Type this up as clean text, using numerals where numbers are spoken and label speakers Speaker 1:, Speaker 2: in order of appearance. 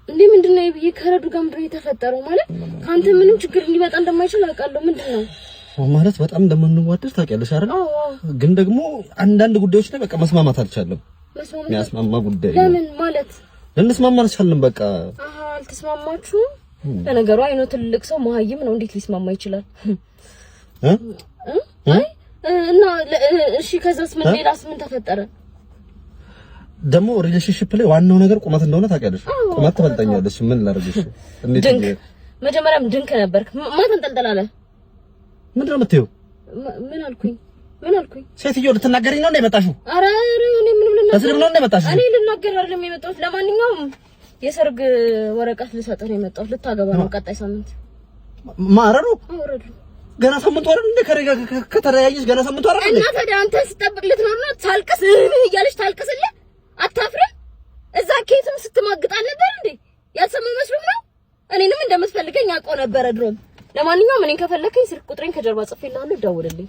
Speaker 1: እንዴ ምንድነው ይብዬ ከረዱ ጋር ምንድነው የተፈጠረው ማለት ካንተ ምንም ችግር ሊመጣ እንደማይችል አውቃለሁ ምንድነው
Speaker 2: ማለት በጣም እንደምንዋደድ ታውቂያለሽ አይደል ግን ደግሞ አንዳንድ ጉዳዮች ላይ በቃ መስማማት አልቻለም የሚያስማማ ጉዳይ
Speaker 1: ለምን ማለት
Speaker 2: ልንስማማ አልቻልንም በቃ
Speaker 1: አልተስማማችሁ ለነገሩ አይኖ ትልቅ ሰው መሀይም ነው እንዴት ሊስማማ ይችላል አይ እና እሺ ከዛስ ምን ሌላስ ምን ተፈጠረ
Speaker 2: ደግሞ ሪሌሽንሺፕ ላይ ዋናው ነገር ቁመት እንደሆነ ታውቂያለሽ ቁመት ትበልጠኛለሽ ምን ላድርግሽ
Speaker 1: ድንክ መጀመሪያም ድንክ ነበርክ ማን ተንጠልጠላለ
Speaker 2: ምንድን ነው የምትይው
Speaker 1: ምን አልኩኝ
Speaker 2: ሴትዮ ልትናገሪኝ ነው እንደመጣሽው
Speaker 1: ኧረ እኔ ምንም ልናገር
Speaker 2: ነው እንደመጣሽው
Speaker 1: እኔ ልናገር አይደለም የመጣሁት ለማንኛውም የሰርግ ወረቀት ልሰጥህ ነው የመጣሁት ልታገባ ነው ቀጣይ ሳምንት
Speaker 2: ማረሩ
Speaker 1: አውረዱ
Speaker 2: ገና ሳምንት ወር እንደ ከረጋ ከተለያየሽ ገና ሳምንት ወር
Speaker 1: እና ታዲያ አንተ ስጠብቅልት ነውና ታልቅስ እያለሽ ታልቅስልህ አታፍርም እዛ ኬትም ስትማግጥ አልነበር እንዴ ያልሰማው መስሎህ ነው እኔንም እንደምትፈልገኝ አውቀው ነበር ድሮም ለማንኛውም እኔን ከፈለከኝ ስልክ ቁጥሬን ከጀርባ ጽፌልሃለሁ ደውልልኝ